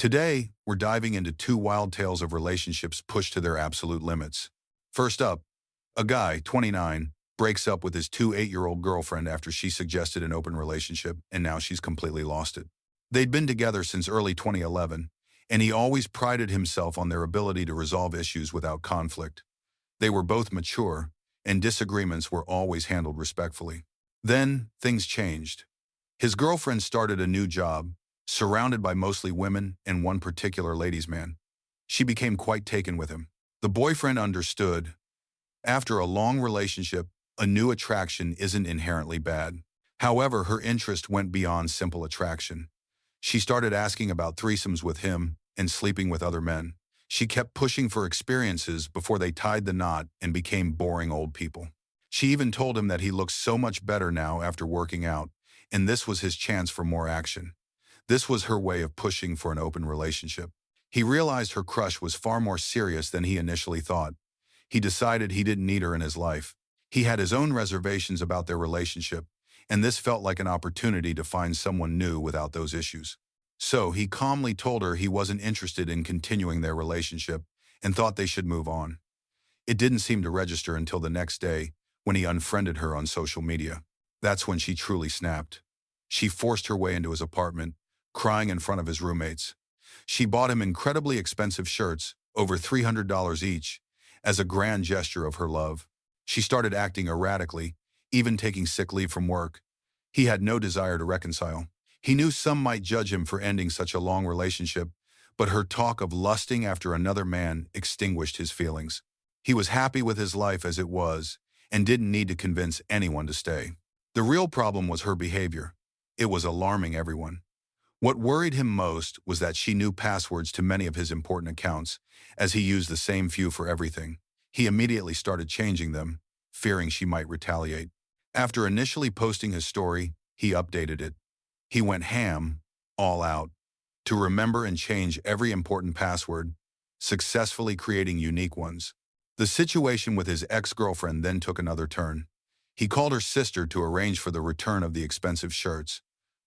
Today, we're diving into two wild tales of relationships pushed to their absolute limits. First up, a guy, 29, breaks up with his 8-year-old girlfriend after she suggested an open relationship, and now she's completely lost it. They'd been together since early 2011, and he always prided himself on their ability to resolve issues without conflict. They were both mature, and disagreements were always handled respectfully. Then, things changed. His girlfriend started a new job, surrounded by mostly women and one particular ladies' man. She became quite taken with him. The boyfriend understood. After a long relationship, a new attraction isn't inherently bad. However, her interest went beyond simple attraction. She started asking about threesomes with him and sleeping with other men. She kept pushing for experiences before they tied the knot and became boring old people. She even told him that he looked so much better now after working out, and this was his chance for more action. This was her way of pushing for an open relationship. He realized her crush was far more serious than he initially thought. He decided he didn't need her in his life. He had his own reservations about their relationship, and this felt like an opportunity to find someone new without those issues. So he calmly told her he wasn't interested in continuing their relationship and thought they should move on. It didn't seem to register until the next day when he unfriended her on social media. That's when she truly snapped. She forced her way into his apartment, crying in front of his roommates. She bought him incredibly expensive shirts, over $300 each, as a grand gesture of her love. She started acting erratically, even taking sick leave from work. He had no desire to reconcile. He knew some might judge him for ending such a long relationship, but her talk of lusting after another man extinguished his feelings. He was happy with his life as it was, and didn't need to convince anyone to stay. The real problem was her behavior. It was alarming everyone. What worried him most was that she knew passwords to many of his important accounts, as he used the same few for everything. He immediately started changing them, fearing she might retaliate. After initially posting his story, he updated it. He went ham, all out, to remember and change every important password, successfully creating unique ones. The situation with his ex-girlfriend then took another turn. He called her sister to arrange for the return of the expensive shirts,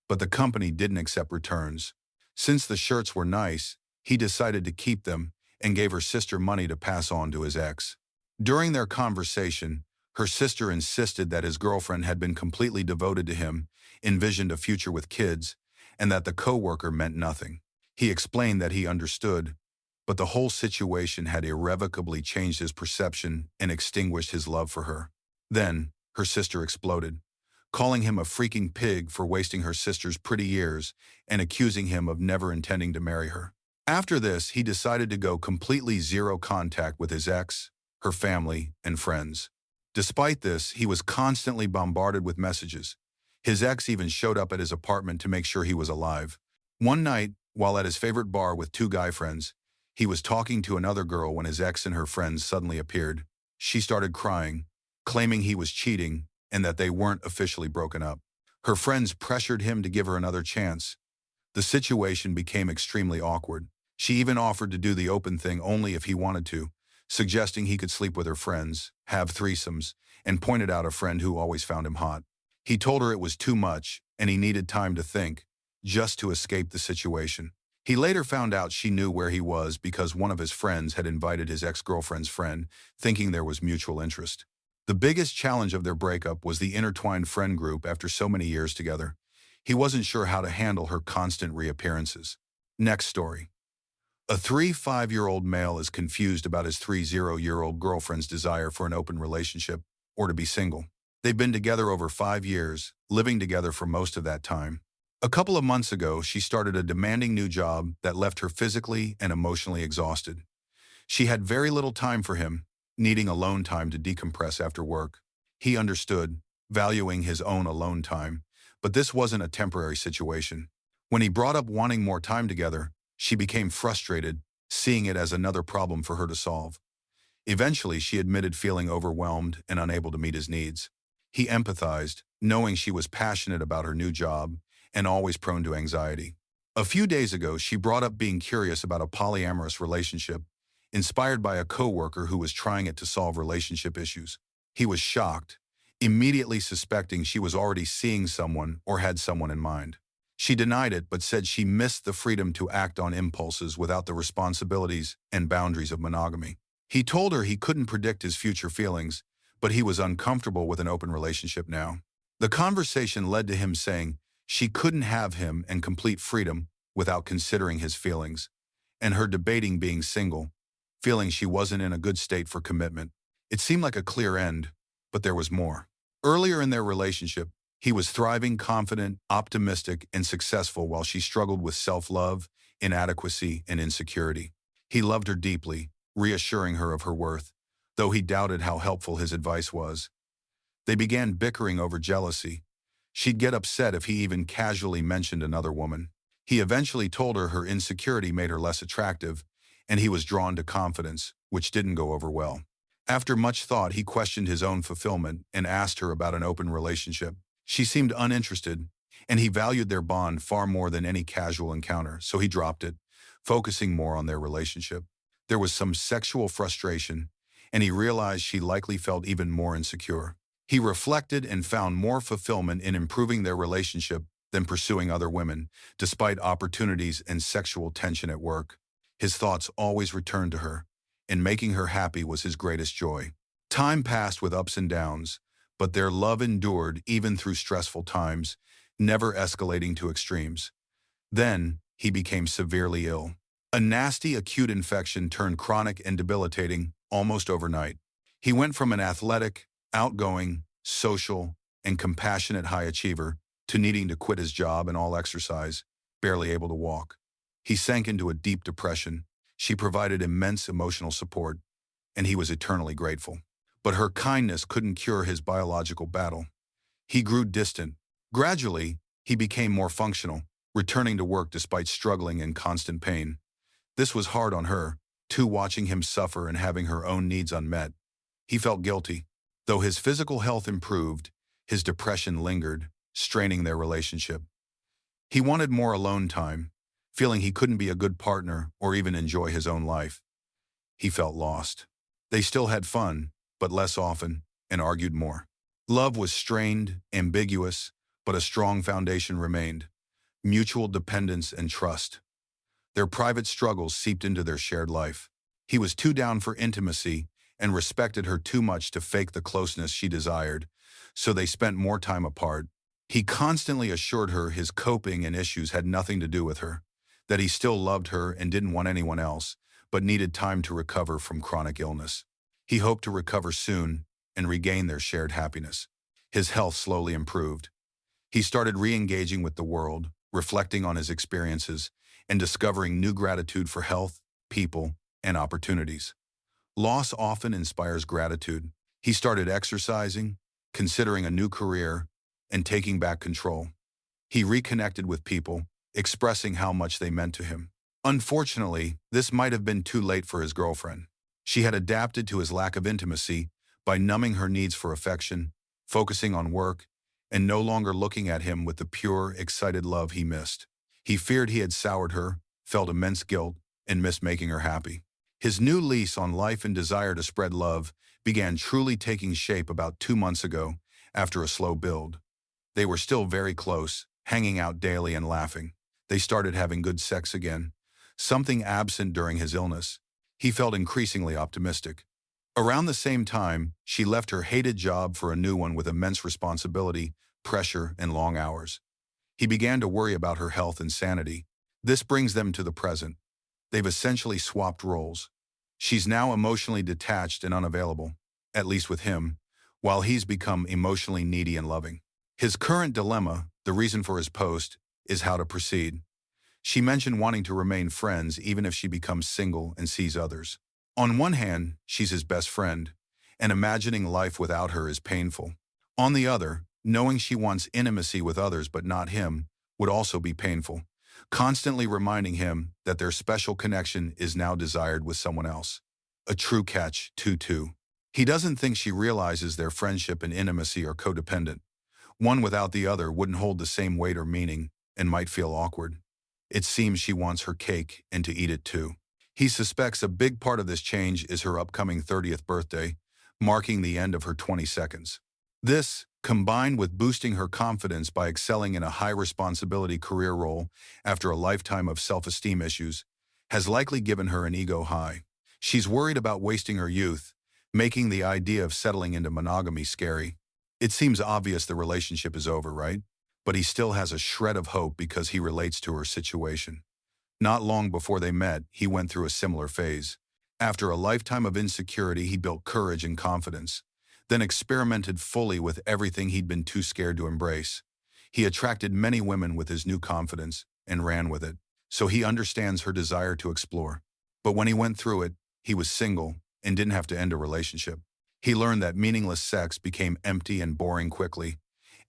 but the company didn't accept returns. Since the shirts were nice, he decided to keep them and gave her sister money to pass on to his ex. During their conversation, her sister insisted that his girlfriend had been completely devoted to him, envisioned a future with kids, and that the coworker meant nothing. He explained that he understood, but the whole situation had irrevocably changed his perception and extinguished his love for her. Then, her sister exploded, calling him a freaking pig for wasting her sister's pretty years and accusing him of never intending to marry her. After this, he decided to go completely zero contact with his ex, her family, and friends. Despite this, he was constantly bombarded with messages. His ex even showed up at his apartment to make sure he was alive. One night, while at his favorite bar with two guy friends, he was talking to another girl when his ex and her friends suddenly appeared. She started crying, claiming he was cheating and that they weren't officially broken up. Her friends pressured him to give her another chance. The situation became extremely awkward. She even offered to do the open thing only if he wanted to, suggesting he could sleep with her friends, have threesomes, and pointed out a friend who always found him hot. He told her it was too much and he needed time to think, just to escape the situation. He later found out she knew where he was because one of his friends had invited his ex-girlfriend's friend, thinking there was mutual interest. The biggest challenge of their breakup was the intertwined friend group after so many years together. He wasn't sure how to handle her constant reappearances. Next story. A 5-year-old male is confused about his 30-year-old girlfriend's desire for an open relationship or to be single. They've been together over 5 years, living together for most of that time. A couple of months ago, she started a demanding new job that left her physically and emotionally exhausted. She had very little time for him, needing alone time to decompress after work. He understood, valuing his own alone time, but this wasn't a temporary situation. When he brought up wanting more time together, she became frustrated, seeing it as another problem for her to solve. Eventually, she admitted feeling overwhelmed and unable to meet his needs. He empathized, knowing she was passionate about her new job and always prone to anxiety. A few days ago, she brought up being curious about a polyamorous relationship, inspired by a coworker who was trying it to solve relationship issues. He was shocked, immediately suspecting she was already seeing someone or had someone in mind. She denied it but said she missed the freedom to act on impulses without the responsibilities and boundaries of monogamy. He told her he couldn't predict his future feelings, but he was uncomfortable with an open relationship now. The conversation led to him saying she couldn't have him and complete freedom without considering his feelings, and her debating being single, feeling she wasn't in a good state for commitment. It seemed like a clear end, but there was more. Earlier in their relationship, he was thriving, confident, optimistic, and successful while she struggled with self-love, inadequacy, and insecurity. He loved her deeply, reassuring her of her worth, though he doubted how helpful his advice was. They began bickering over jealousy. She'd get upset if he even casually mentioned another woman. He eventually told her her insecurity made her less attractive, and he was drawn to confidence, which didn't go over well. After much thought, he questioned his own fulfillment and asked her about an open relationship. She seemed uninterested, and he valued their bond far more than any casual encounter, so he dropped it, focusing more on their relationship. There was some sexual frustration, and he realized she likely felt even more insecure. He reflected and found more fulfillment in improving their relationship than pursuing other women, despite opportunities and sexual tension at work. His thoughts always returned to her, and making her happy was his greatest joy. Time passed with ups and downs, but their love endured even through stressful times, never escalating to extremes. Then, he became severely ill. A nasty acute infection turned chronic and debilitating almost overnight. He went from an athletic, outgoing, social, and compassionate high achiever to needing to quit his job and all exercise, barely able to walk. He sank into a deep depression. She provided immense emotional support, and he was eternally grateful. But her kindness couldn't cure his biological battle. He grew distant. Gradually, he became more functional, returning to work despite struggling in constant pain. This was hard on her, too, watching him suffer and having her own needs unmet. He felt guilty. Though his physical health improved, his depression lingered, straining their relationship. He wanted more alone time, feeling he couldn't be a good partner or even enjoy his own life. He felt lost. They still had fun, but less often, and argued more. Love was strained, ambiguous, but a strong foundation remained: mutual dependence and trust. Their private struggles seeped into their shared life. He was too down for intimacy and respected her too much to fake the closeness she desired, so they spent more time apart. He constantly assured her his coping and issues had nothing to do with her, that he still loved her and didn't want anyone else, but needed time to recover from chronic illness. He hoped to recover soon and regain their shared happiness. His health slowly improved. He started re-engaging with the world, reflecting on his experiences, and discovering new gratitude for health, people, and opportunities. Loss often inspires gratitude. He started exercising, considering a new career, and taking back control. He reconnected with people, expressing how much they meant to him. Unfortunately, this might have been too late for his girlfriend. She had adapted to his lack of intimacy by numbing her needs for affection, focusing on work, and no longer looking at him with the pure, excited love he missed. He feared he had soured her, felt immense guilt, and missed making her happy. His new lease on life and desire to spread love began truly taking shape about 2 months ago, after a slow build. They were still very close, hanging out daily and laughing. They started having good sex again, something absent during his illness. He felt increasingly optimistic. Around the same time, she left her hated job for a new one with immense responsibility, pressure, and long hours. He began to worry about her health and sanity. This brings them to the present. They've essentially swapped roles. She's now emotionally detached and unavailable, at least with him, while he's become emotionally needy and loving. His current dilemma, the reason for his post, is how to proceed. She mentioned wanting to remain friends even if she becomes single and sees others. On one hand, she's his best friend, and imagining life without her is painful. On the other, knowing she wants intimacy with others but not him would also be painful, constantly reminding him that their special connection is now desired with someone else. A true catch-22. He doesn't think she realizes their friendship and intimacy are codependent. One without the other wouldn't hold the same weight or meaning and might feel awkward. It seems she wants her cake and to eat it too. He suspects a big part of this change is her upcoming 30th birthday, marking the end of her 20 seconds. This, combined with boosting her confidence by excelling in a high-responsibility career role after a lifetime of self-esteem issues, has likely given her an ego high. She's worried about wasting her youth, making the idea of settling into monogamy scary. It seems obvious the relationship is over, right? But he still has a shred of hope because he relates to her situation. Not long before they met, he went through a similar phase. After a lifetime of insecurity, he built courage and confidence, then experimented fully with everything he'd been too scared to embrace. He attracted many women with his new confidence and ran with it, so he understands her desire to explore. But when he went through it, he was single and didn't have to end a relationship. He learned that meaningless sex became empty and boring quickly,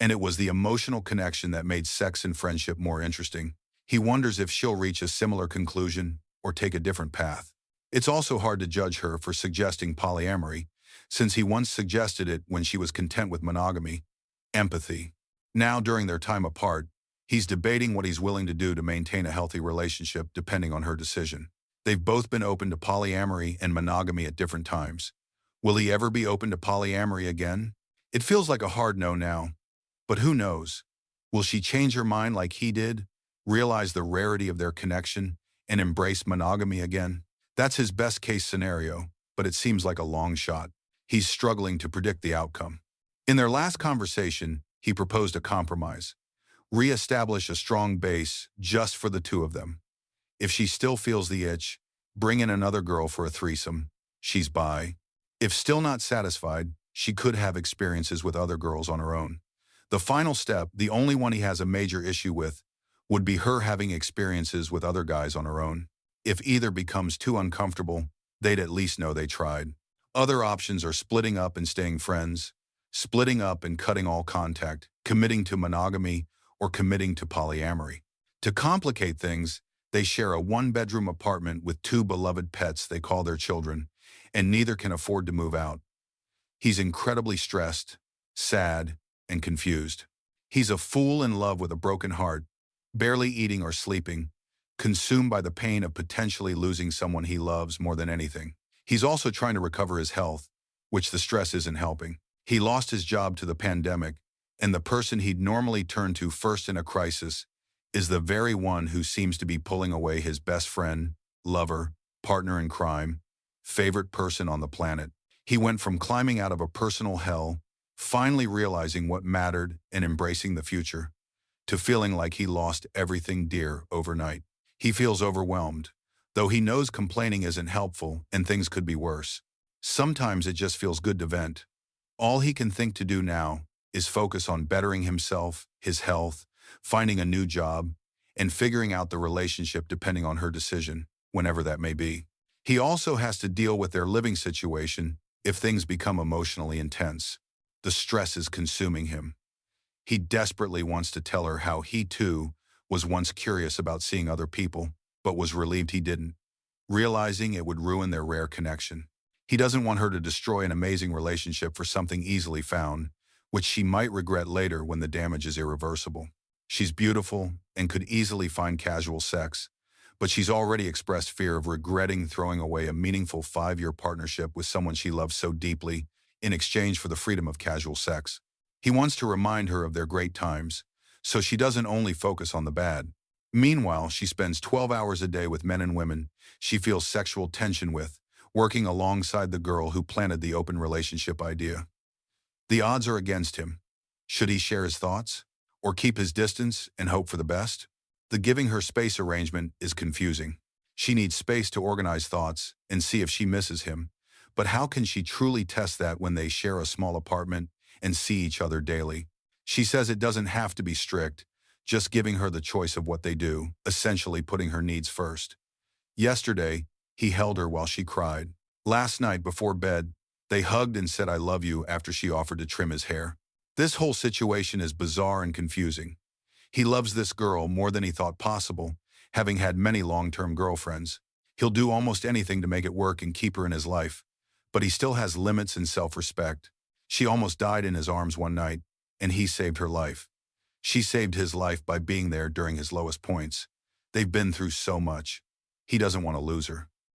and it was the emotional connection that made sex and friendship more interesting. He wonders if she'll reach a similar conclusion or take a different path. It's also hard to judge her for suggesting polyamory, since he once suggested it when she was content with monogamy. Empathy. Now, during their time apart, he's debating what he's willing to do to maintain a healthy relationship depending on her decision. They've both been open to polyamory and monogamy at different times. Will he ever be open to polyamory again? It feels like a hard no now, but who knows? Will she change her mind like he did, realize the rarity of their connection, and embrace monogamy again? That's his best-case scenario, but it seems like a long shot. He's struggling to predict the outcome. In their last conversation, he proposed a compromise. Re-establish a strong base just for the two of them. If she still feels the itch, bring in another girl for a threesome. She's bi. If still not satisfied, she could have experiences with other girls on her own. The final step, the only one he has a major issue with, would be her having experiences with other guys on her own. If either becomes too uncomfortable, they'd at least know they tried. Other options are splitting up and staying friends, splitting up and cutting all contact, committing to monogamy, or committing to polyamory. To complicate things, they share a one-bedroom apartment with two beloved pets they call their children, and neither can afford to move out. He's incredibly stressed, sad, and confused. He's a fool in love with a broken heart, barely eating or sleeping, consumed by the pain of potentially losing someone he loves more than anything. He's also trying to recover his health, which the stress isn't helping. He lost his job to the pandemic, and the person he'd normally turn to first in a crisis is the very one who seems to be pulling away his best friend, lover, partner in crime, favorite person on the planet. He went from climbing out of a personal hell, finally realizing what mattered and embracing the future, to feeling like he lost everything dear overnight. He feels overwhelmed, though he knows complaining isn't helpful and things could be worse. Sometimes it just feels good to vent. All he can think to do now is focus on bettering himself, his health, finding a new job, and figuring out the relationship depending on her decision, whenever that may be. He also has to deal with their living situation if things become emotionally intense. The stress is consuming him. He desperately wants to tell her how he, too, was once curious about seeing other people, but was relieved he didn't, realizing it would ruin their rare connection. He doesn't want her to destroy an amazing relationship for something easily found, which she might regret later when the damage is irreversible. She's beautiful and could easily find casual sex, but she's already expressed fear of regretting throwing away a meaningful 5-year partnership with someone she loves so deeply in exchange for the freedom of casual sex. He wants to remind her of their great times, so she doesn't only focus on the bad. Meanwhile, she spends 12 hours a day with men and women she feels sexual tension with, working alongside the girl who planted the open relationship idea. The odds are against him. Should he share his thoughts, or keep his distance and hope for the best? The giving her space arrangement is confusing. She needs space to organize thoughts and see if she misses him, but how can she truly test that when they share a small apartment and see each other daily? She says it doesn't have to be strict, just giving her the choice of what they do, essentially putting her needs first. Yesterday, he held her while she cried. Last night before bed, they hugged and said I love you after she offered to trim his hair. This whole situation is bizarre and confusing. He loves this girl more than he thought possible, having had many long-term girlfriends. He'll do almost anything to make it work and keep her in his life, but he still has limits and self-respect. She almost died in his arms one night, and he saved her life. She saved his life by being there during his lowest points. They've been through so much. He doesn't want to lose her.